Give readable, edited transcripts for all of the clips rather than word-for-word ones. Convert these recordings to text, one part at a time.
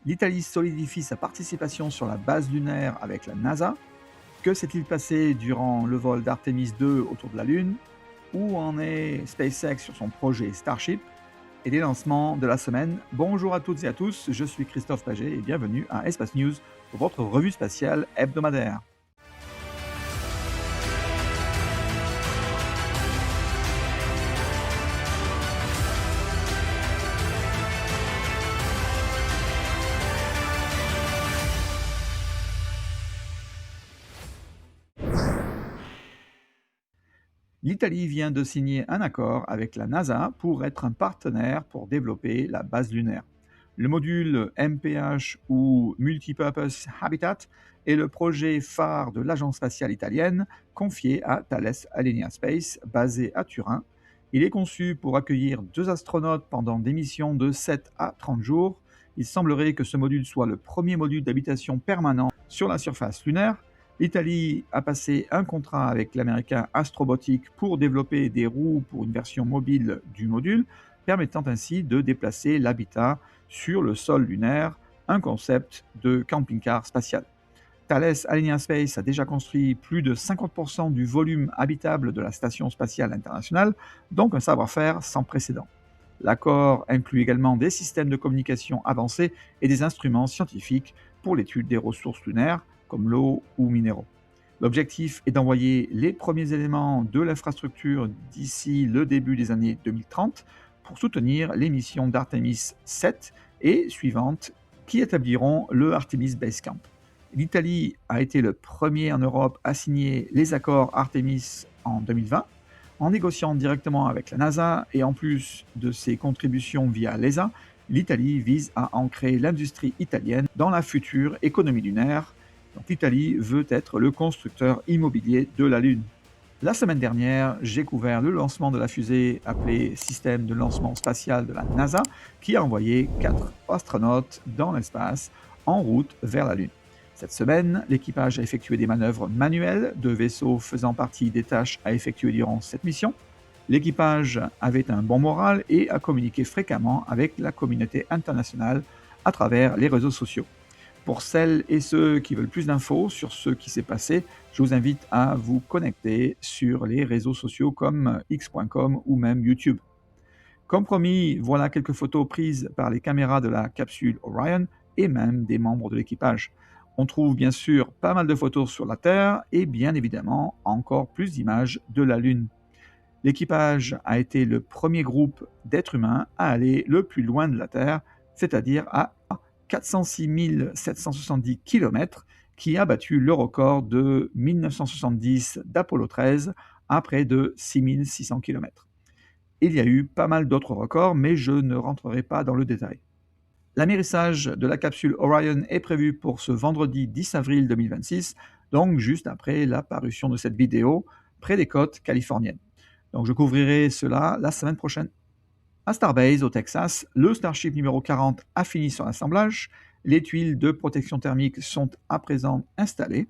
L'Italie solidifie sa participation sur la base lunaire avec la NASA. Que s'est-il passé durant le vol d'Artemis 2 autour de la Lune? Où en est SpaceX sur son projet Starship? Et les lancements de la semaine. Bonjour à toutes et à tous, je suis Christophe Paget et bienvenue à Espace News pour votre revue spatiale hebdomadaire. L'Italie vient de signer un accord avec la NASA pour être un partenaire pour développer la base lunaire. Le module MPH ou Multipurpose Habitat est le projet phare de l'agence spatiale italienne confié à Thales Alenia Space, basé à Turin. Il est conçu pour accueillir 2 astronautes pendant des missions de 7 à 30 jours. Il semblerait que ce module soit le premier module d'habitation permanent sur la surface lunaire. L'Italie a passé un contrat avec l'américain Astrobotic pour développer des roues pour une version mobile du module, permettant ainsi de déplacer l'habitat sur le sol lunaire, un concept de camping-car spatial. Thales Alenia Space a déjà construit plus de 50% du volume habitable de la Station spatiale internationale, donc un savoir-faire sans précédent. L'accord inclut également des systèmes de communication avancés et des instruments scientifiques pour l'étude des ressources lunaires, comme l'eau ou minéraux. L'objectif est d'envoyer les premiers éléments de l'infrastructure d'ici le début des années 2030 pour soutenir les missions d'Artemis 7 et suivantes qui établiront le Artemis Base Camp. L'Italie a été le premier en Europe à signer les accords Artemis en 2020 en négociant directement avec la NASA et en plus de ses contributions via l'ESA, l'Italie vise à ancrer l'industrie italienne dans la future économie lunaire. Donc l'Italie veut être le constructeur immobilier de la Lune. La semaine dernière, j'ai couvert le lancement de la fusée appelée Système de lancement spatial de la NASA, qui a envoyé 4 astronautes dans l'espace en route vers la Lune. Cette semaine, l'équipage a effectué des manœuvres manuelles de vaisseaux faisant partie des tâches à effectuer durant cette mission. L'équipage avait un bon moral et a communiqué fréquemment avec la communauté internationale à travers les réseaux sociaux. Pour celles et ceux qui veulent plus d'infos sur ce qui s'est passé, je vous invite à vous connecter sur les réseaux sociaux comme x.com ou même YouTube. Comme promis, voilà quelques photos prises par les caméras de la capsule Orion et même des membres de l'équipage. On trouve bien sûr pas mal de photos sur la Terre et bien évidemment encore plus d'images de la Lune. L'équipage a été le premier groupe d'êtres humains à aller le plus loin de la Terre, c'est-à-dire à 406 770 km, qui a battu le record de 1970 d'Apollo 13 à près de 6600 km. Il y a eu pas mal d'autres records, mais je ne rentrerai pas dans le détail. L'amérissage de la capsule Orion est prévu pour ce vendredi 10 avril 2026, donc juste après la parution de cette vidéo, près des côtes californiennes. Donc je couvrirai cela la semaine prochaine. À Starbase, au Texas, le Starship numéro 40 a fini son assemblage. Les tuiles de protection thermique sont à présent installées.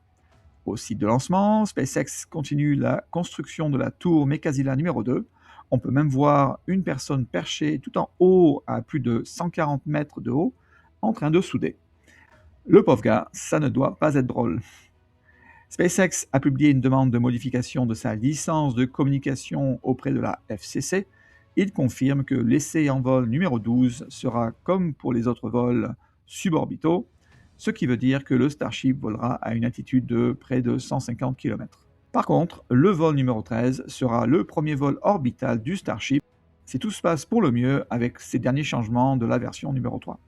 Au site de lancement, SpaceX continue la construction de la tour Mekasila numéro 2. On peut même voir une personne perchée tout en haut à plus de 140 mètres de haut, en train de souder. Le pauvre gars, ça ne doit pas être drôle. SpaceX a publié une demande de modification de sa licence de communication auprès de la FCC. Il confirme que l'essai en vol numéro 12 sera, comme pour les autres vols, suborbitaux, ce qui veut dire que le Starship volera à une altitude de près de 150 km. Par contre, le vol numéro 13 sera le premier vol orbital du Starship, si tout se passe pour le mieux avec ces derniers changements de la version numéro 3.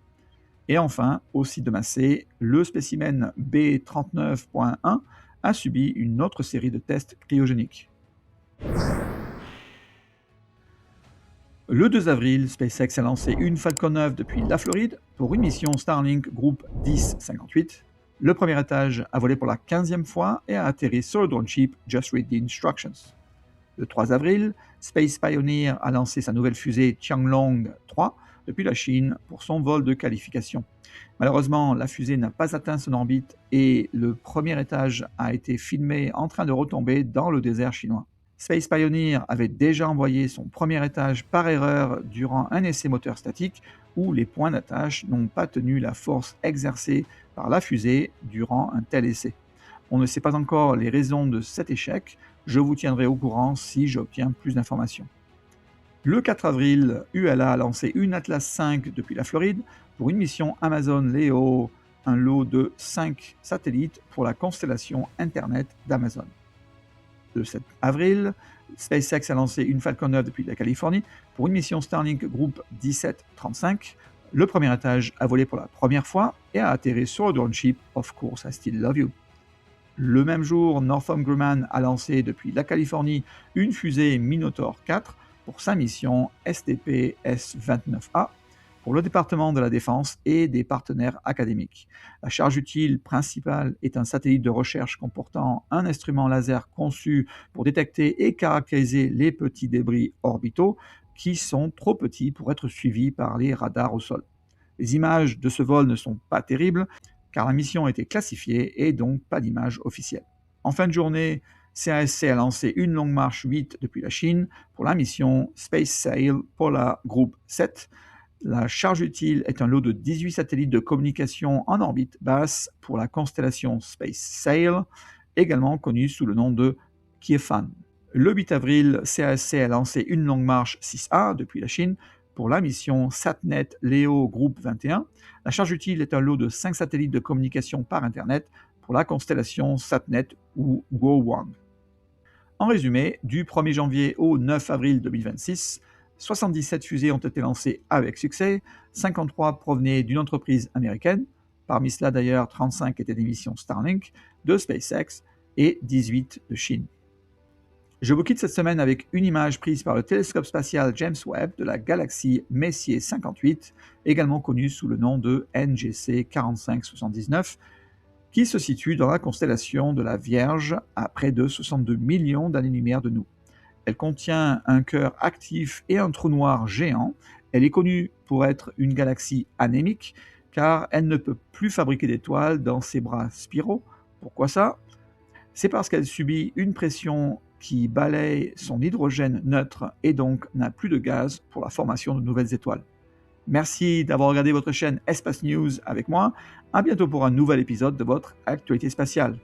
Et enfin, au site de Massey, le spécimen B39.1 a subi une autre série de tests cryogéniques. Le 2 avril, SpaceX a lancé une Falcon 9 depuis la Floride pour une mission Starlink Group 1058. Le premier étage a volé pour la 15e fois et a atterri sur le drone ship Just Read the Instructions. Le 3 avril, Space Pioneer a lancé sa nouvelle fusée Tianlong 3 depuis la Chine pour son vol de qualification. Malheureusement, la fusée n'a pas atteint son orbite et le premier étage a été filmé en train de retomber dans le désert chinois. Space Pioneer avait déjà envoyé son premier étage par erreur durant un essai moteur statique où les points d'attache n'ont pas tenu la force exercée par la fusée durant un tel essai. On ne sait pas encore les raisons de cet échec, je vous tiendrai au courant si j'obtiens plus d'informations. Le 4 avril, ULA a lancé une Atlas V depuis la Floride pour une mission Amazon Leo, un lot de 5 satellites pour la constellation Internet d'Amazon. Le 7 avril, SpaceX a lancé une Falcon 9 depuis la Californie pour une mission Starlink Group 1735. Le premier étage a volé pour la première fois et a atterri sur le drone ship Of Course I Still Love You. Le même jour, Northrop Grumman a lancé depuis la Californie une fusée Minotaur 4 pour sa mission STP-S29A pour le département de la Défense et des partenaires académiques. La charge utile principale est un satellite de recherche comportant un instrument laser conçu pour détecter et caractériser les petits débris orbitaux qui sont trop petits pour être suivis par les radars au sol. Les images de ce vol ne sont pas terribles, car la mission était classifiée et donc pas d'image officielle. En fin de journée, CASC a lancé une longue marche 8 depuis la Chine pour la mission Space Sail Polar Group 7. La charge utile est un lot de 18 satellites de communication en orbite basse pour la constellation Space Sail, également connue sous le nom de Qiefan. Le 8 avril, CASC a lancé une longue marche 6A depuis la Chine pour la mission SatNet Leo Group 21. La charge utile est un lot de 5 satellites de communication par Internet pour la constellation SatNet ou Guowang. En résumé, du 1er janvier au 9 avril 2026, 77 fusées ont été lancées avec succès, 53 provenaient d'une entreprise américaine, parmi cela d'ailleurs 35 étaient des missions Starlink, de SpaceX et 18 de Chine. Je vous quitte cette semaine avec une image prise par le télescope spatial James Webb de la galaxie Messier 58, également connue sous le nom de NGC 4579, qui se situe dans la constellation de la Vierge à près de 62 millions d'années-lumière de nous. Elle contient un cœur actif et un trou noir géant. Elle est connue pour être une galaxie anémique, car elle ne peut plus fabriquer d'étoiles dans ses bras spiraux. Pourquoi ça ? C'est parce qu'elle subit une pression qui balaye son hydrogène neutre et donc n'a plus de gaz pour la formation de nouvelles étoiles. Merci d'avoir regardé votre chaîne Espace News avec moi. À bientôt pour un nouvel épisode de votre Actualité spatiale.